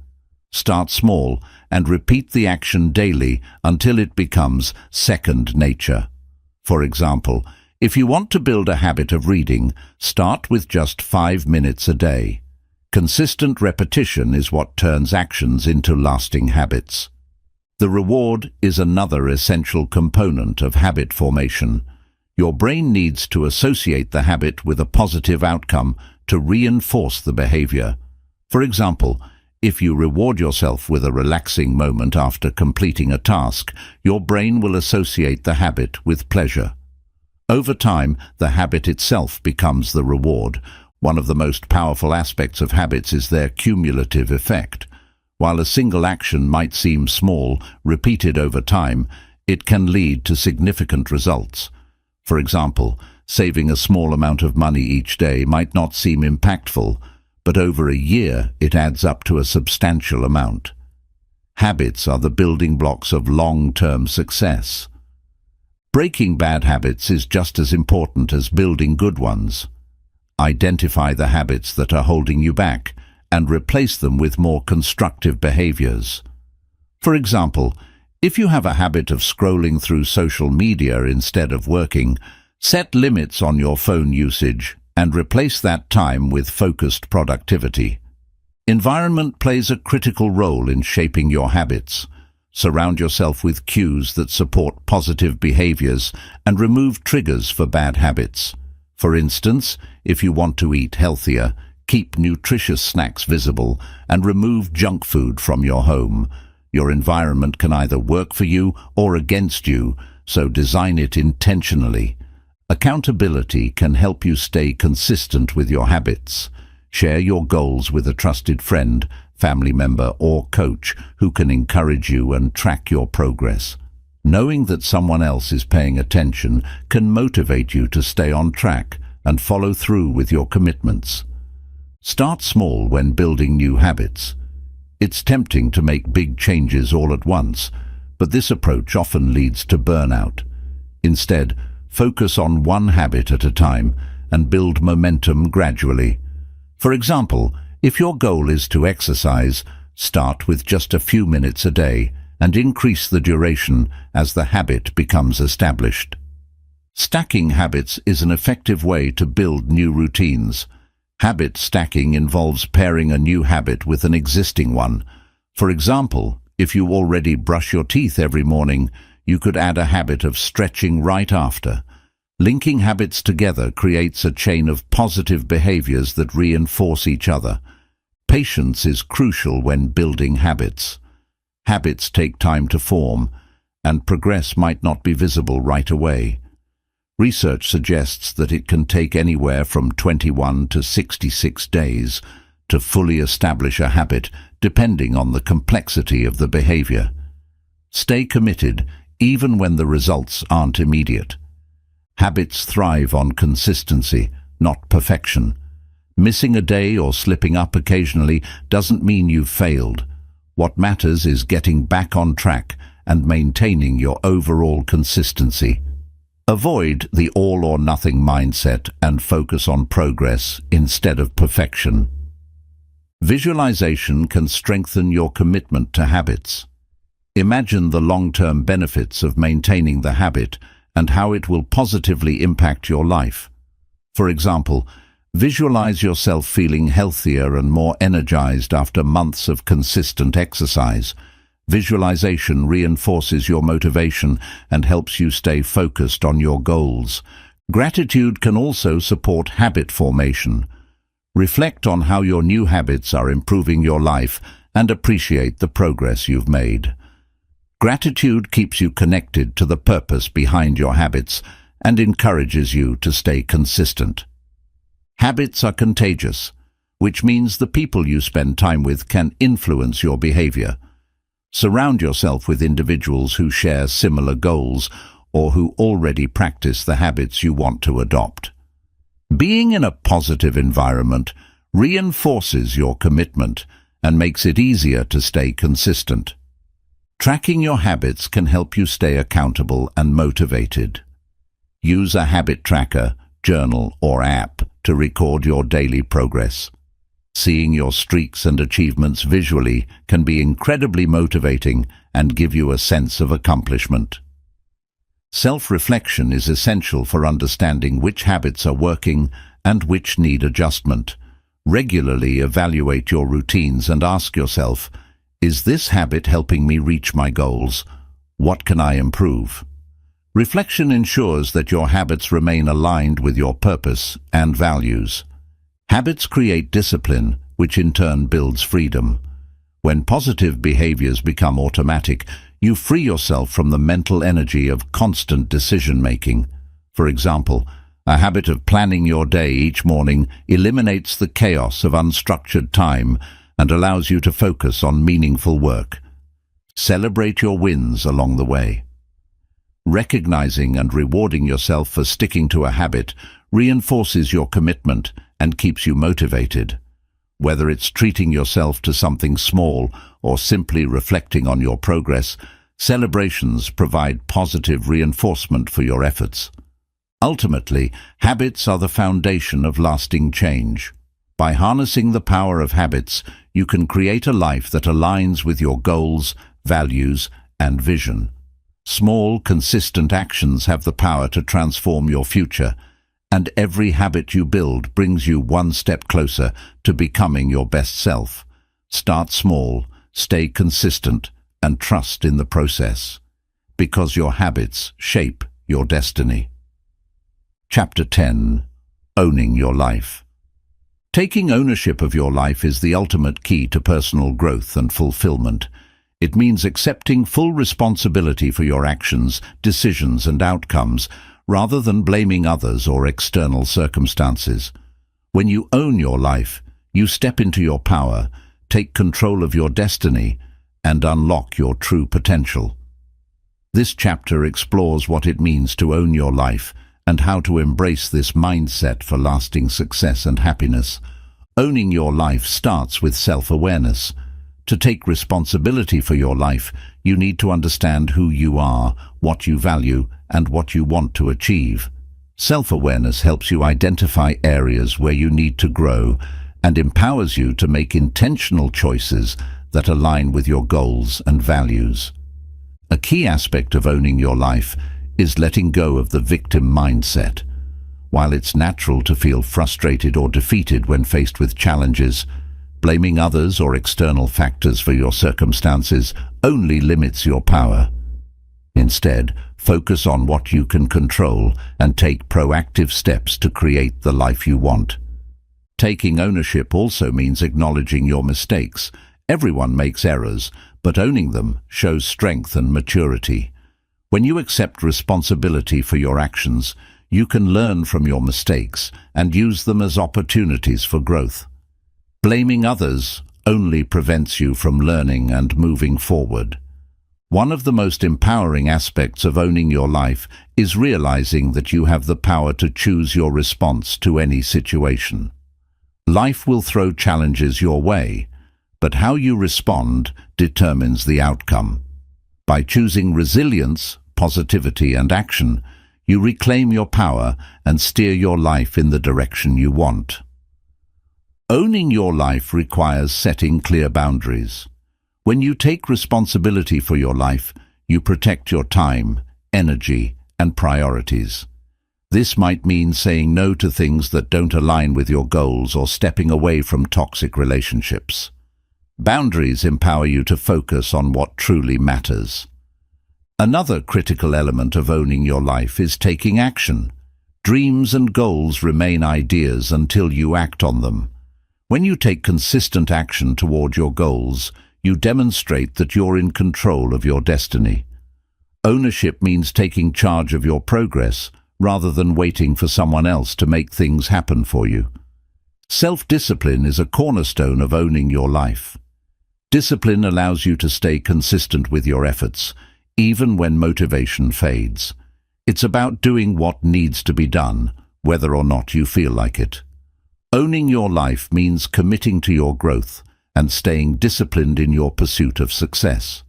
Start small and repeat the action daily until it becomes second nature. For example, if you want to build a habit of reading, start with just 5 minutes a day. Consistent repetition is what turns actions into lasting habits. The reward is another essential component of habit formation. Your brain needs to associate the habit with a positive outcome to reinforce the behavior. For example, if you reward yourself with a relaxing moment after completing a task, your brain will associate the habit with pleasure. Over time, the habit itself becomes the reward. One of the most powerful aspects of habits is their cumulative effect. While a single action might seem small, repeated over time, it can lead to significant results. For example, saving a small amount of money each day might not seem impactful, but over a year it adds up to a substantial amount. Habits are the building blocks of long-term success. Breaking bad habits is just as important as building good ones. Identify the habits that are holding you back and replace them with more constructive behaviors. For example, if you have a habit of scrolling through social media instead of working, set limits on your phone usage and replace that time with focused productivity. Environment plays a critical role in shaping your habits. Surround yourself with cues that support positive behaviors and remove triggers for bad habits. For instance, if you want to eat healthier, keep nutritious snacks visible and remove junk food from your home. Your environment can either work for you or against you, so design it intentionally. Accountability can help you stay consistent with your habits. Share your goals with a trusted friend, family member, or coach who can encourage you and track your progress. Knowing that someone else is paying attention can motivate you to stay on track and follow through with your commitments. Start small when building new habits. It's tempting to make big changes all at once, but this approach often leads to burnout. Instead, focus on one habit at a time and build momentum gradually. For example, if your goal is to exercise, start with just a few minutes a day and increase the duration as the habit becomes established. Stacking habits is an effective way to build new routines. Habit stacking involves pairing a new habit with an existing one. For example, if you already brush your teeth every morning, you could add a habit of stretching right after. Linking habits together creates a chain of positive behaviors that reinforce each other. Patience is crucial when building habits. Habits take time to form, and progress might not be visible right away. Research suggests that it can take anywhere from 21 to 66 days to fully establish a habit, depending on the complexity of the behavior. Stay committed, even when the results aren't immediate. Habits thrive on consistency, not perfection. Missing a day or slipping up occasionally doesn't mean you've failed. What matters is getting back on track and maintaining your overall consistency. Avoid the all-or-nothing mindset and focus on progress instead of perfection. Visualization can strengthen your commitment to habits. Imagine the long-term benefits of maintaining the habit and how it will positively impact your life. For example, visualize yourself feeling healthier and more energized after months of consistent exercise. Visualization reinforces your motivation and helps you stay focused on your goals. Gratitude can also support habit formation. Reflect on how your new habits are improving your life and appreciate the progress you've made. Gratitude keeps you connected to the purpose behind your habits and encourages you to stay consistent. Habits are contagious, which means the people you spend time with can influence your behavior. Surround yourself with individuals who share similar goals or who already practice the habits you want to adopt. Being in a positive environment reinforces your commitment and makes it easier to stay consistent. Tracking your habits can help you stay accountable and motivated. Use a habit tracker, journal, or app to record your daily progress. Seeing your streaks and achievements visually can be incredibly motivating and give you a sense of accomplishment. Self-reflection is essential for understanding which habits are working and which need adjustment. Regularly evaluate your routines and ask yourself, is this habit helping me reach my goals? What can I improve? Reflection ensures that your habits remain aligned with your purpose and values. Habits create discipline, which in turn builds freedom. When positive behaviors become automatic, you free yourself from the mental energy of constant decision-making. For example, a habit of planning your day each morning eliminates the chaos of unstructured time and allows you to focus on meaningful work. Celebrate your wins along the way. Recognizing and rewarding yourself for sticking to a habit reinforces your commitment and keeps you motivated. Whether it's treating yourself to something small or simply reflecting on your progress, celebrations provide positive reinforcement for your efforts. Ultimately, habits are the foundation of lasting change. By harnessing the power of habits, you can create a life that aligns with your goals, values, and vision. Small, consistent actions have the power to transform your future, and every habit you build brings you one step closer to becoming your best self. Start small, stay consistent, and trust in the process, because your habits shape your destiny. Chapter 10. Owning your life. Taking ownership of your life is the ultimate key to personal growth and fulfillment. It means accepting full responsibility for your actions, decisions, and outcomes, rather than blaming others or external circumstances. When you own your life, you step into your power, take control of your destiny, and unlock your true potential. This chapter explores what it means to own your life and how to embrace this mindset for lasting success and happiness. Owning your life starts with self-awareness. To take responsibility for your life, you need to understand who you are, what you value, and what you want to achieve. Self-awareness helps you identify areas where you need to grow and empowers you to make intentional choices that align with your goals and values. A key aspect of owning your life is letting go of the victim mindset. While it's natural to feel frustrated or defeated when faced with challenges, blaming others or external factors for your circumstances only limits your power. Instead, focus on what you can control and take proactive steps to create the life you want. Taking ownership also means acknowledging your mistakes. Everyone makes errors, but owning them shows strength and maturity. When you accept responsibility for your actions, you can learn from your mistakes and use them as opportunities for growth. Blaming others only prevents you from learning and moving forward. One of the most empowering aspects of owning your life is realizing that you have the power to choose your response to any situation. Life will throw challenges your way, but how you respond determines the outcome. By choosing resilience, positivity, and action, you reclaim your power and steer your life in the direction you want. Owning your life requires setting clear boundaries. When you take responsibility for your life, you protect your time, energy, and priorities. This might mean saying no to things that don't align with your goals or stepping away from toxic relationships. Boundaries empower you to focus on what truly matters. Another critical element of owning your life is taking action. Dreams and goals remain ideas until you act on them. When you take consistent action toward your goals, you demonstrate that you're in control of your destiny. Ownership means taking charge of your progress rather than waiting for someone else to make things happen for you. Self-discipline is a cornerstone of owning your life. Discipline allows you to stay consistent with your efforts, even when motivation fades. It's about doing what needs to be done, whether or not you feel like it. Owning your life means committing to your growth and staying disciplined in your pursuit of success.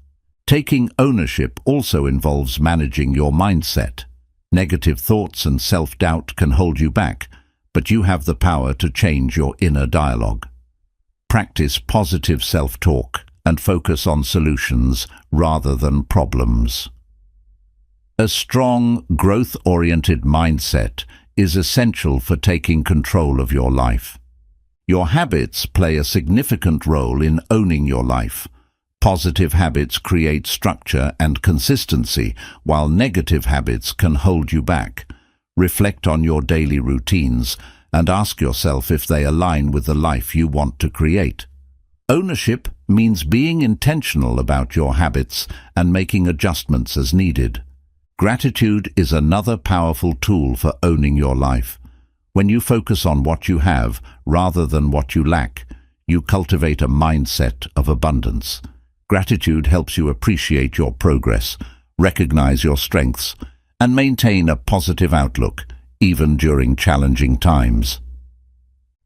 Taking ownership also involves managing your mindset. Negative thoughts and self-doubt can hold you back, but you have the power to change your inner dialogue. Practice positive self-talk and focus on solutions rather than problems. A strong, growth-oriented mindset is essential for taking control of your life. Your habits play a significant role in owning your life. Positive habits create structure and consistency, while negative habits can hold you back. Reflect on your daily routines and ask yourself if they align with the life you want to create. Ownership means being intentional about your habits and making adjustments as needed. Gratitude is another powerful tool for owning your life. When you focus on what you have rather than what you lack, you cultivate a mindset of abundance. Gratitude helps you appreciate your progress, recognize your strengths, and maintain a positive outlook, even during challenging times.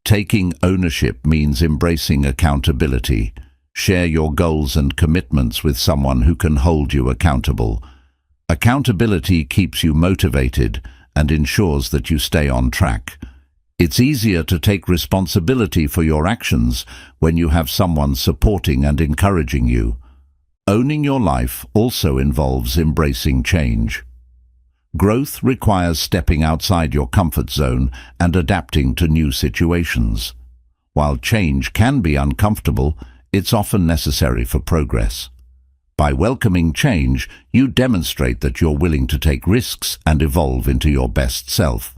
Taking ownership means embracing accountability. Share your goals and commitments with someone who can hold you accountable. Accountability keeps you motivated and ensures that you stay on track. It's easier to take responsibility for your actions when you have someone supporting and encouraging you. Owning your life also involves embracing change. Growth requires stepping outside your comfort zone and adapting to new situations. While change can be uncomfortable, it's often necessary for progress. By welcoming change, you demonstrate that you're willing to take risks and evolve into your best self.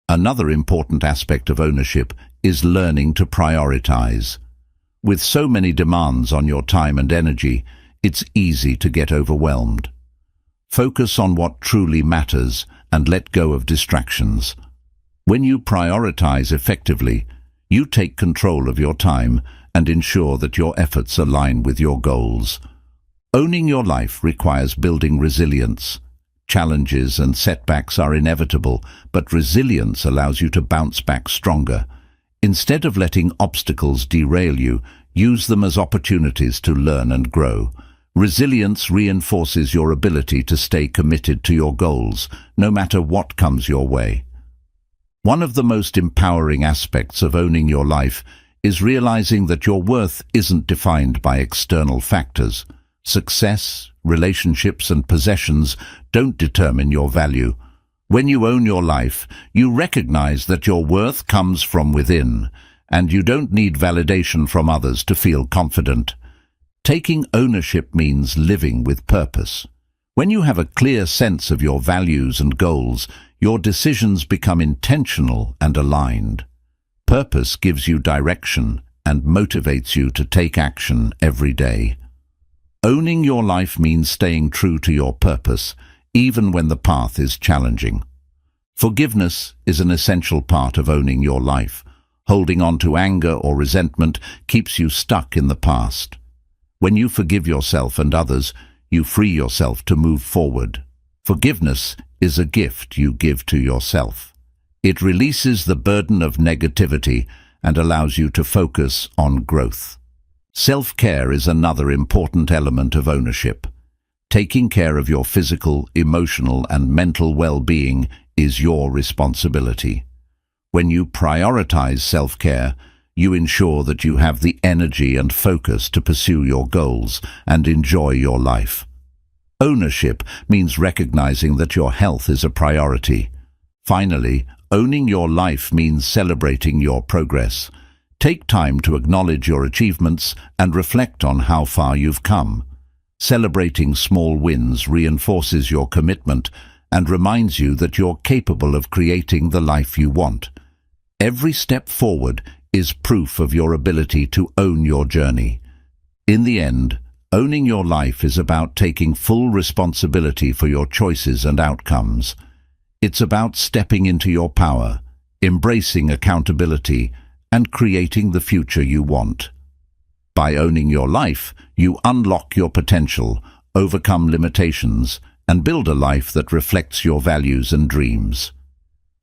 Another important aspect of ownership is learning to prioritize. With so many demands on your time and energy, it's easy to get overwhelmed. Focus on what truly matters and let go of distractions. When you prioritize effectively, you take control of your time and ensure that your efforts align with your goals. Owning your life requires building resilience. Challenges and setbacks are inevitable, but resilience allows you to bounce back stronger. Instead of letting obstacles derail you, use them as opportunities to learn and grow. Resilience reinforces your ability to stay committed to your goals, no matter what comes your way. One of the most empowering aspects of owning your life is realizing that your worth isn't defined by external factors. Success, relationships, and possessions don't determine your value. When you own your life, you recognize that your worth comes from within, and you don't need validation from others to feel confident. Taking ownership means living with purpose. When you have a clear sense of your values and goals, your decisions become intentional and aligned. Purpose gives you direction and motivates you to take action every day. Owning your life means staying true to your purpose, even when the path is challenging. Forgiveness is an essential part of owning your life. Holding on to anger or resentment keeps you stuck in the past. When you forgive yourself and others, you free yourself to move forward. Forgiveness is a gift you give to yourself. It releases the burden of negativity and allows you to focus on growth. Self-care is another important element of ownership. Taking care of your physical, emotional, and mental well-being is your responsibility. When you prioritize self-care, you ensure that you have the energy and focus to pursue your goals and enjoy your life. Ownership means recognizing that your health is a priority. Finally, owning your life means celebrating your progress. Take time to acknowledge your achievements and reflect on how far you've come. Celebrating small wins reinforces your commitment and reminds you that you're capable of creating the life you want. Every step forward is proof of your ability to own your journey. In the end, owning your life is about taking full responsibility for your choices and outcomes. It's about stepping into your power, embracing accountability, and creating the future you want. By owning your life, you unlock your potential, overcome limitations, and build a life that reflects your values and dreams.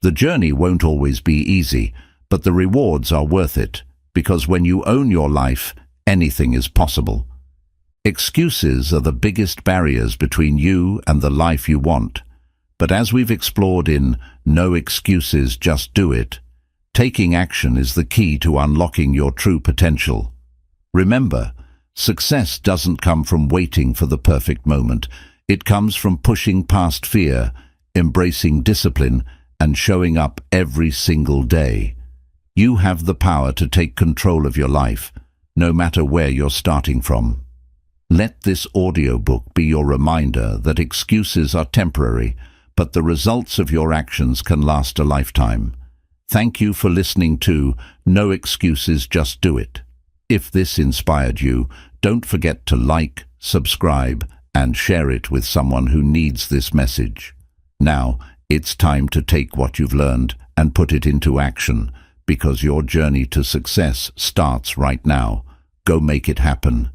The journey won't always be easy, but the rewards are worth it, because when you own your life, anything is possible. Excuses are the biggest barriers between you and the life you want. But as we've explored in No Excuses, Just Do It, taking action is the key to unlocking your true potential. Remember, success doesn't come from waiting for the perfect moment. It comes from pushing past fear, embracing discipline, and showing up every single day. You have the power to take control of your life, no matter where you're starting from. Let this audiobook be your reminder that excuses are temporary, but the results of your actions can last a lifetime. Thank you for listening to No Excuses, Just Do It. If this inspired you, don't forget to like, subscribe, and share it with someone who needs this message. Now, it's time to take what you've learned and put it into action, because your journey to success starts right now. Go make it happen.